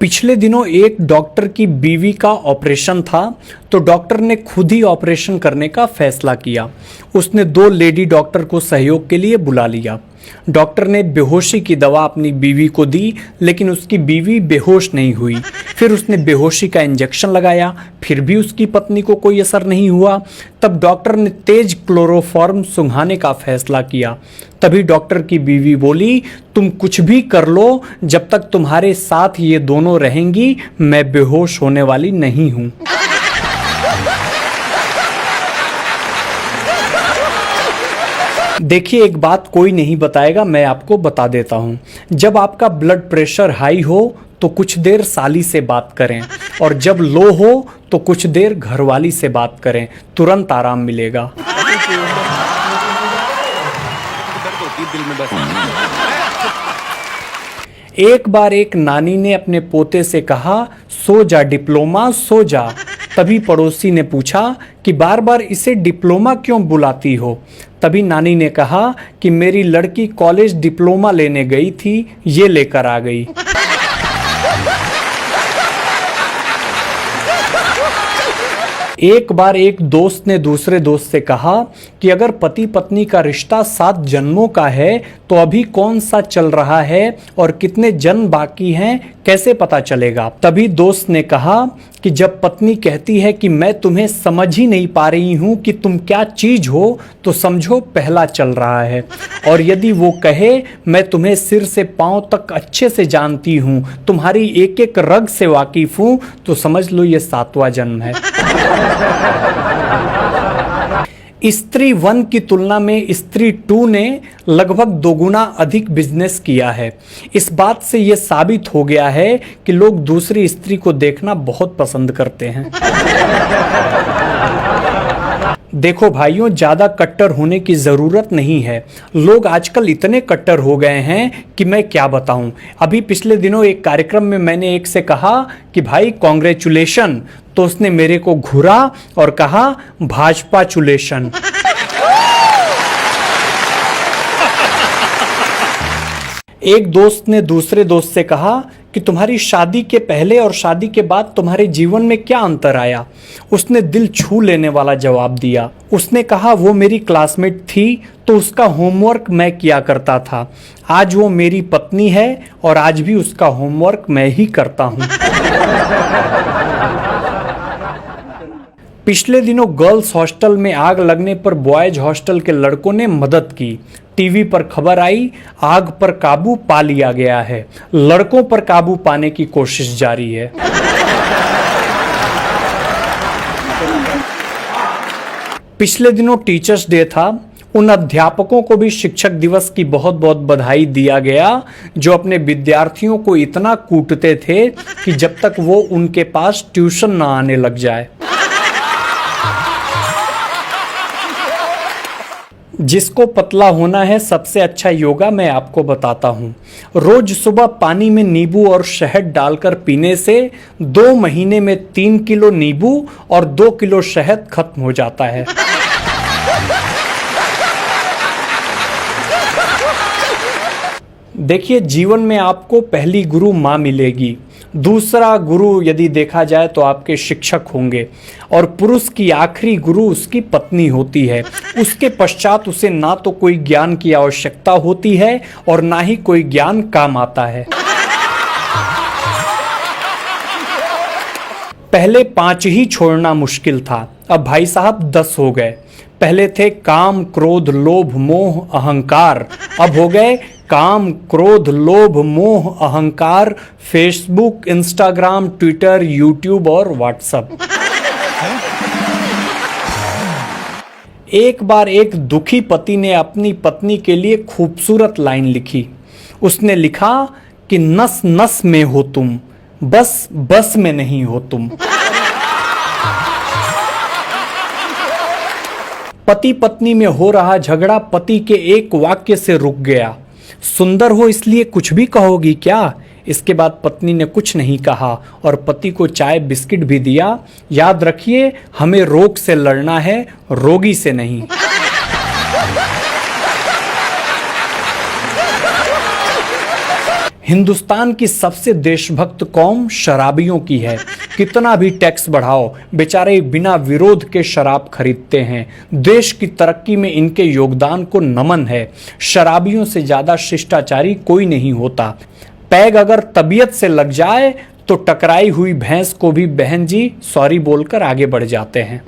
पिछले दिनों एक डॉक्टर की बीवी का ऑपरेशन था, तो डॉक्टर ने खुद ही ऑपरेशन करने का फैसला किया। उसने 2 लेडी डॉक्टर को सहयोग के लिए बुला लिया। डॉक्टर ने बेहोशी की दवा अपनी बीवी को दी, लेकिन उसकी बीवी बेहोश नहीं हुई। फिर उसने बेहोशी का इंजेक्शन लगाया, फिर भी उसकी पत्नी को कोई असर नहीं हुआ। तब डॉक्टर ने तेज क्लोरोफॉर्म सुंघाने का फैसला किया। तभी डॉक्टर की बीवी बोली, तुम कुछ भी कर लो, जब तक तुम्हारे साथ ये दोनों रहेंगी मैं बेहोश होने वाली नहीं हूं। देखिए, एक बात कोई नहीं बताएगा, मैं आपको बता देता हूं। जब आपका ब्लड प्रेशर हाई हो तो कुछ देर साली से बात करें, और जब लो हो तो कुछ देर घरवाली से बात करें, तुरंत आराम मिलेगा। एक बार एक नानी ने अपने पोते से कहा, सो जा डिप्लोमा सो जा। तभी पड़ोसी ने पूछा कि बार बार इसे डिप्लोमा क्यों बुलाती हो। तभी नानी ने कहा कि मेरी लड़की कॉलेज डिप्लोमा लेने गई थी, ये लेकर आ गई। एक बार एक दोस्त ने दूसरे दोस्त से कहा कि अगर पति पत्नी का रिश्ता 7 जन्मों का है तो अभी कौन सा चल रहा है और कितने जन्म बाकी हैं कैसे पता चलेगा। तभी दोस्त ने कहा कि जब पत्नी कहती है कि मैं तुम्हें समझ ही नहीं पा रही हूं कि तुम क्या चीज हो, तो समझो पहला चल रहा है। और यदि वो कहे मैं तुम्हें सिर से पांव तक अच्छे से जानती हूं, तुम्हारी एक एक रग से वाकिफ हूं, तो समझ लो ये 7वां जन्म है। स्त्री 1 की तुलना में स्त्री 2 ने लगभग 2 गुना अधिक बिजनेस किया है। इस बात से यह साबित हो गया है कि लोग दूसरी स्त्री को देखना बहुत पसंद करते हैं। देखो भाइयों, ज्यादा कट्टर होने की जरूरत नहीं है। लोग आजकल इतने कट्टर हो गए हैं कि मैं क्या बताऊं। अभी पिछले दिनों एक कार्यक्रम में मैंने एक से कहा कि भाई कॉन्ग्रेचुलेशन, तो उसने मेरे को घूरा और कहा भाजपा चुलेशन। एक दोस्त ने दूसरे दोस्त से कहा कि तुम्हारी शादी के पहले और शादी के बाद तुम्हारे जीवन में क्या अंतर आया। उसने दिल छू लेने वाला जवाब दिया। उसने कहा वो मेरी क्लासमेट थी तो उसका होमवर्क मैं किया करता था। आज वो मेरी पत्नी है और आज भी उसका होमवर्क मैं ही करता हूं। पिछले दिनों गर्ल्स हॉस्टल में आग लगने पर बॉयज हॉस्टल के लड़कों ने मदद की। टीवी पर खबर आई, आग पर काबू पा लिया गया है। लड़कों पर काबू पाने की कोशिश जारी है। पिछले दिनों टीचर्स डे था। उन अध्यापकों को भी शिक्षक दिवस की बहुत बहुत बधाई दिया गया जो अपने विद्यार्थियों को इतना कूटते थे कि जब तक वो उनके पास ट्यूशन ना आने लग जाए। जिसको पतला होना है, सबसे अच्छा योगा मैं आपको बताता हूँ। रोज सुबह पानी में नींबू और शहद डालकर पीने से 2 महीने में 3 किलो नींबू और 2 किलो शहद खत्म हो जाता है। देखिए, जीवन में आपको पहली गुरु माँ मिलेगी। दूसरा गुरु यदि देखा जाए तो आपके शिक्षक होंगे, और पुरुष की आखिरी गुरु उसकी पत्नी होती है। उसके पश्चात उसे ना तो कोई ज्ञान की आवश्यकता होती है और ना ही कोई ज्ञान काम आता है। पहले 5 ही छोड़ना मुश्किल था, अब भाई साहब 10 हो गए। पहले थे काम, क्रोध, लोभ, मोह, अहंकार। अब हो गए काम, क्रोध, लोभ, मोह, अहंकार, फेसबुक, इंस्टाग्राम, ट्विटर, यूट्यूब और व्हाट्सएप। एक बार एक दुखी पति ने अपनी पत्नी के लिए खूबसूरत लाइन लिखी। उसने लिखा कि नस नस में हो तुम, बस बस में नहीं हो तुम। पति पत्नी में हो रहा झगड़ा पति के एक वाक्य से रुक गया। सुंदर हो इसलिए कुछ भी कहोगी क्या? इसके बाद पत्नी ने कुछ नहीं कहा और पति को चाय बिस्किट भी दिया। याद रखिए, हमें रोग से लड़ना है, रोगी से नहीं। हिंदुस्तान की सबसे देशभक्त कौम शराबियों की है। कितना भी टैक्स बढ़ाओ, बेचारे बिना विरोध के शराब खरीदते हैं। देश की तरक्की में इनके योगदान को नमन है। शराबियों से ज्यादा शिष्टाचारी कोई नहीं होता। पैग अगर तबीयत से लग जाए तो टकराई हुई भैंस को भी बहन जी सॉरी बोलकर आगे बढ़ जाते हैं।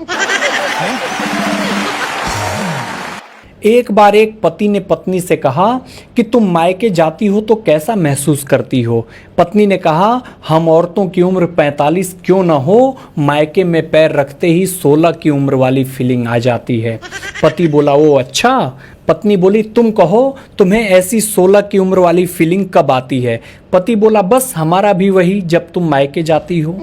एक बार एक पति ने पत्नी से कहा कि तुम मायके जाती हो तो कैसा महसूस करती हो। पत्नी ने कहा, हम औरतों की उम्र 45 क्यों ना हो, मायके में पैर रखते ही 16 की उम्र वाली फीलिंग आ जाती है। पति बोला, ओ अच्छा। पत्नी बोली, तुम कहो तुम्हें ऐसी 16 की उम्र वाली फीलिंग कब आती है। पति बोला, बस हमारा भी वही, जब तुम मायके जाती हो।